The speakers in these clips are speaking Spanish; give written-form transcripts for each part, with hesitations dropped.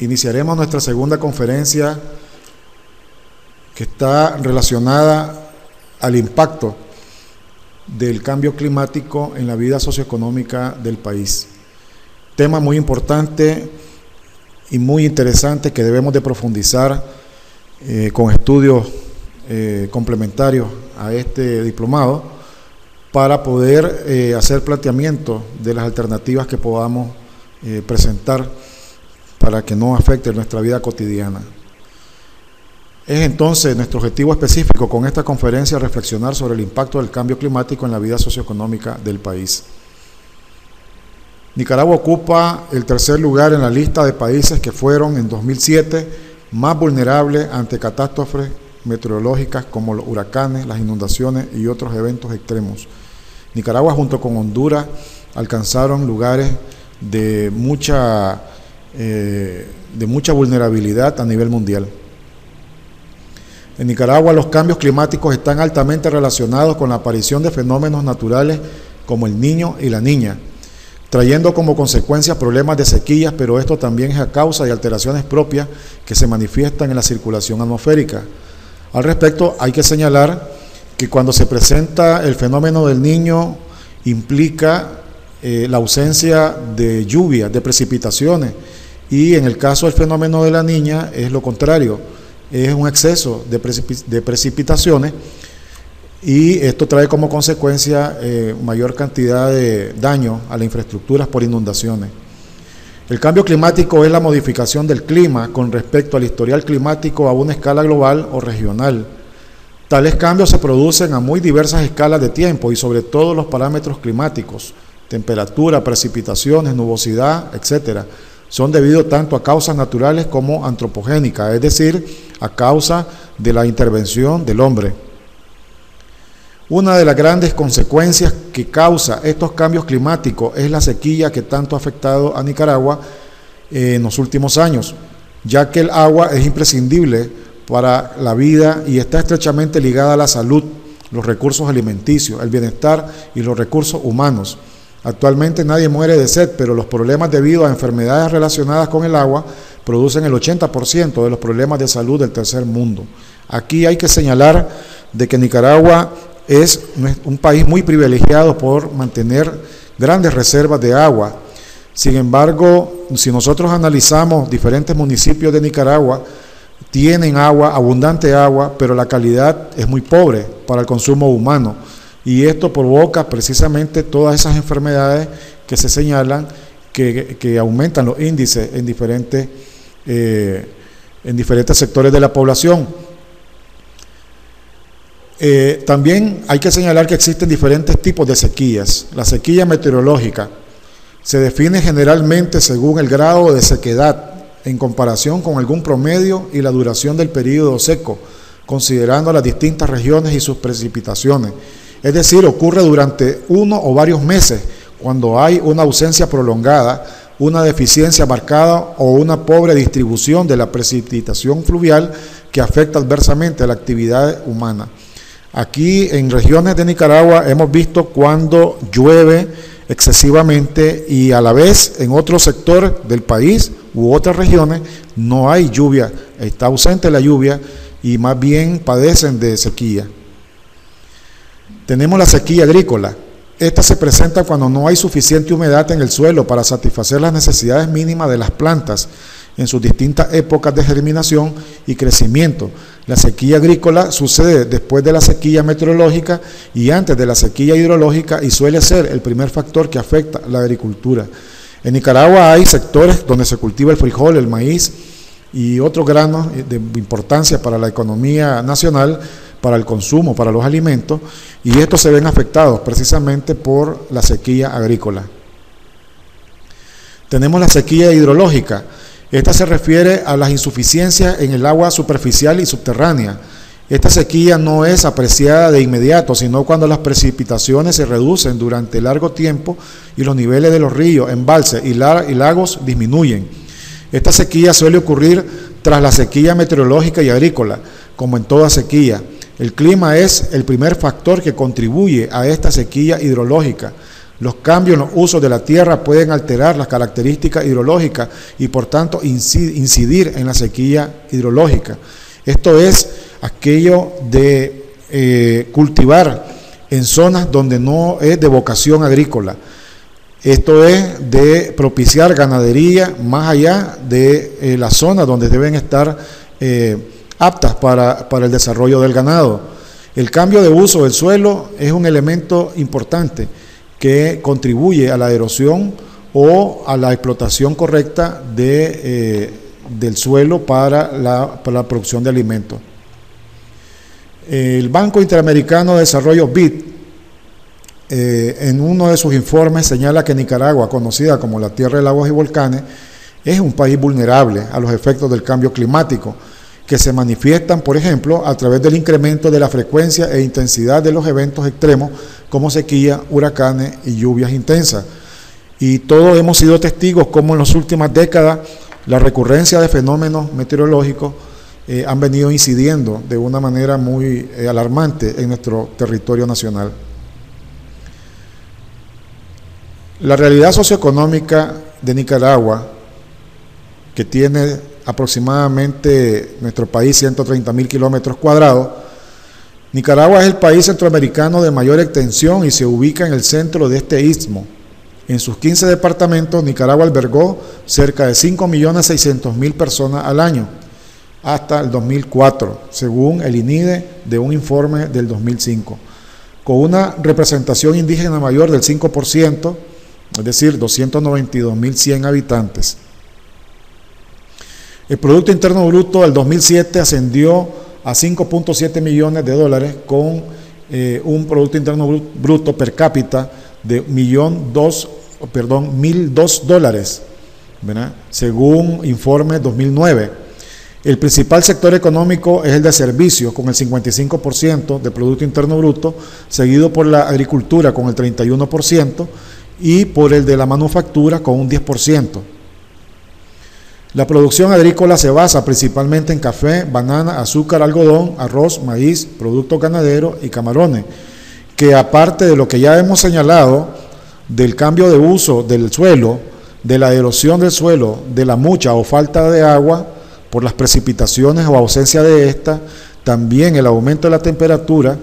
iniciaremos nuestra segunda conferencia que está relacionada al impacto del cambio climático en la vida socioeconómica del país. Tema muy importante y muy interesante que debemos de profundizar con estudios complementarios a este diplomado para poder hacer planteamiento de las alternativas que podamos presentar para que no afecte nuestra vida cotidiana. Es entonces nuestro objetivo específico con esta conferencia reflexionar sobre el impacto del cambio climático en la vida socioeconómica del país. Nicaragua ocupa el tercer lugar en la lista de países que fueron en 2007 más vulnerables ante catástrofes meteorológicas como los huracanes, las inundaciones y otros eventos extremos. Nicaragua junto con Honduras alcanzaron lugares de mucha vulnerabilidad a nivel mundial. En Nicaragua los cambios climáticos están altamente relacionados con la aparición de fenómenos naturales como el Niño y la Niña, trayendo como consecuencia problemas de sequías, pero esto también es a causa de alteraciones propias que se manifiestan en la circulación atmosférica. Al respecto, hay que señalar que cuando se presenta el fenómeno del Niño implica la ausencia de lluvia, de precipitaciones, y en el caso del fenómeno de la Niña es lo contrario, es un exceso de precipitaciones, y esto trae como consecuencia mayor cantidad de daño a las infraestructuras por inundaciones. El cambio climático es la modificación del clima con respecto al historial climático a una escala global o regional. Tales cambios se producen a muy diversas escalas de tiempo y sobre todo los parámetros climáticos, temperatura, precipitaciones, nubosidad, etc., son debidos tanto a causas naturales como antropogénicas, es decir, a causa de la intervención del hombre. Una de las grandes consecuencias que causa estos cambios climáticos es la sequía que tanto ha afectado a Nicaragua en los últimos años, ya que el agua es imprescindible para la vida y está estrechamente ligada a la salud, los recursos alimenticios, el bienestar y los recursos humanos. Actualmente nadie muere de sed, pero los problemas debido a enfermedades relacionadas con el agua producen el 80% de los problemas de salud del tercer mundo. Aquí hay que señalar de que Nicaragua es un país muy privilegiado por mantener grandes reservas de agua. Sin embargo, si nosotros analizamos diferentes municipios de Nicaragua, tienen agua, abundante agua, pero la calidad es muy pobre para el consumo humano. Y esto provoca precisamente todas esas enfermedades que se señalan que aumentan los índices en diferentes sectores de la población. También hay que señalar que existen diferentes tipos de sequías. La sequía meteorológica se define generalmente según el grado de sequedad en comparación con algún promedio y la duración del periodo seco, considerando las distintas regiones y sus precipitaciones. Es decir, ocurre durante uno o varios meses cuando hay una ausencia prolongada, una deficiencia marcada o una pobre distribución de la precipitación fluvial que afecta adversamente a la actividad humana. Aquí en regiones de Nicaragua hemos visto cuando llueve excesivamente y a la vez en otro sector del país u otras regiones no hay lluvia, está ausente la lluvia y más bien padecen de sequía. Tenemos la sequía agrícola. Esta se presenta cuando no hay suficiente humedad en el suelo para satisfacer las necesidades mínimas de las plantas en sus distintas épocas de germinación y crecimiento. La sequía agrícola sucede después de la sequía meteorológica y antes de la sequía hidrológica y suele ser el primer factor que afecta a la agricultura. En Nicaragua hay sectores donde se cultiva el frijol, el maíz y otros granos de importancia para la economía nacional, para el consumo, para los alimentos, y estos se ven afectados precisamente por la sequía agrícola. Tenemos la sequía hidrológica. Esta se refiere a las insuficiencias en el agua superficial y subterránea. Esta sequía no es apreciada de inmediato, sino cuando las precipitaciones se reducen durante largo tiempo y los niveles de los ríos, embalses y lagos disminuyen. Esta sequía suele ocurrir tras la sequía meteorológica y agrícola, como en toda sequía. El clima es el primer factor que contribuye a esta sequía hidrológica. Los cambios en los usos de la tierra pueden alterar las características hidrológicas y por tanto incidir en la sequía hidrológica. Esto es aquello de cultivar en zonas donde no es de vocación agrícola. Esto es de propiciar ganadería más allá de las zonas donde deben estar aptas para el desarrollo del ganado. El cambio de uso del suelo es un elemento importante que contribuye a la erosión o a la explotación correcta del suelo para la producción de alimentos. El Banco Interamericano de Desarrollo BID, en uno de sus informes señala que Nicaragua, conocida como la tierra de lagos y volcanes, es un país vulnerable a los efectos del cambio climático, que se manifiestan, por ejemplo, a través del incremento de la frecuencia e intensidad de los eventos extremos como sequía, huracanes y lluvias intensas. Y todos hemos sido testigos cómo en las últimas décadas la recurrencia de fenómenos meteorológicos han venido incidiendo de una manera muy alarmante en nuestro territorio nacional. La realidad socioeconómica de Nicaragua, que tiene aproximadamente nuestro país 130.000 kilómetros cuadrados. Nicaragua es el país centroamericano de mayor extensión y se ubica en el centro de este istmo. En sus 15 departamentos, Nicaragua albergó cerca de 5.600.000 personas al año, hasta el 2004, según el INIDE de un informe del 2005, con una representación indígena mayor del 5%, es decir, 292.100 habitantes. El Producto Interno Bruto del 2007 ascendió a 5.7 millones de dólares con un Producto Interno Bruto per cápita de $1.002, ¿verdad?, según informe 2009. El principal sector económico es el de servicios, con el 55% de Producto Interno Bruto, seguido por la agricultura con el 31% y por el de la manufactura con un 10%. La producción agrícola se basa principalmente en café, banana, azúcar, algodón, arroz, maíz, productos ganaderos y camarones, que aparte de lo que ya hemos señalado, del cambio de uso del suelo, de la erosión del suelo, de la mucha o falta de agua por las precipitaciones o ausencia de esta, también el aumento de la temperatura,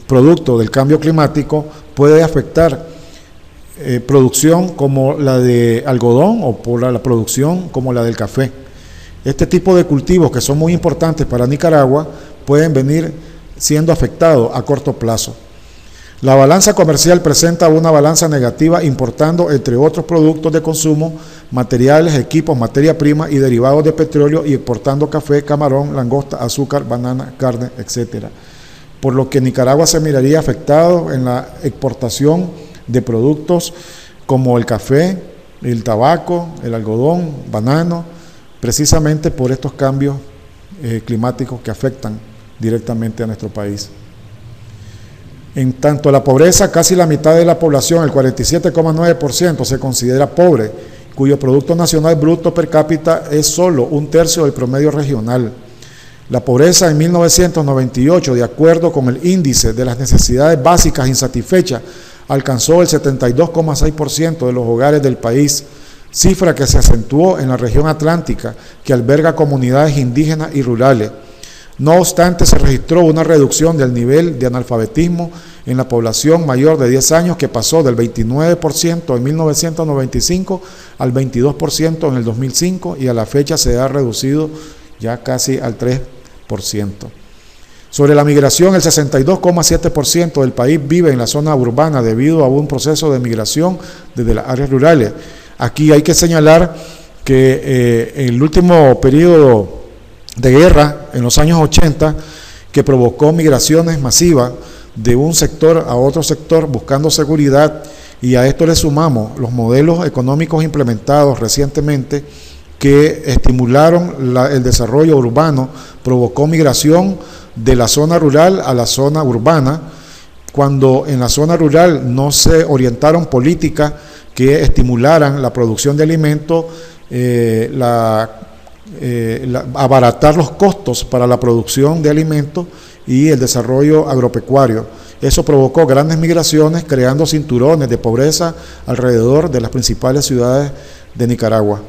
producto del cambio climático, puede afectar producción como la de algodón o por la producción como la del café. Este tipo de cultivos, que son muy importantes para Nicaragua, pueden venir siendo afectados a corto plazo. La balanza comercial presenta una balanza negativa importando, entre otros productos de consumo, materiales, equipos, materia prima y derivados de petróleo, y exportando café, camarón, langosta, azúcar, banana, carne, etc. Por lo que Nicaragua se miraría afectado en la exportación de productos como el café, el tabaco, el algodón, banano, precisamente por estos cambios climáticos que afectan directamente a nuestro país. En tanto a la pobreza, casi la mitad de la población, el 47,9%, se considera pobre, cuyo Producto Nacional Bruto per cápita es solo un tercio del promedio regional. La pobreza en 1998, de acuerdo con el índice de las necesidades básicas insatisfechas, alcanzó el 72,6% de los hogares del país, cifra que se acentuó en la región atlántica, que alberga comunidades indígenas y rurales. No obstante, se registró una reducción del nivel de analfabetismo en la población mayor de 10 años, que pasó del 29% en 1995 al 22% en el 2005, y a la fecha se ha reducido ya casi al 3%. Sobre la migración, el 62,7% del país vive en la zona urbana debido a un proceso de migración desde las áreas rurales. Aquí hay que señalar que en el último periodo de guerra, en los años 80, que provocó migraciones masivas de un sector a otro sector buscando seguridad, y a esto le sumamos los modelos económicos implementados recientemente que estimularon el desarrollo urbano, provocó migración de la zona rural a la zona urbana, cuando en la zona rural no se orientaron políticas que estimularan la producción de alimentos, abaratar los costos para la producción de alimentos y el desarrollo agropecuario. Eso provocó grandes migraciones, creando cinturones de pobreza alrededor de las principales ciudades de Nicaragua.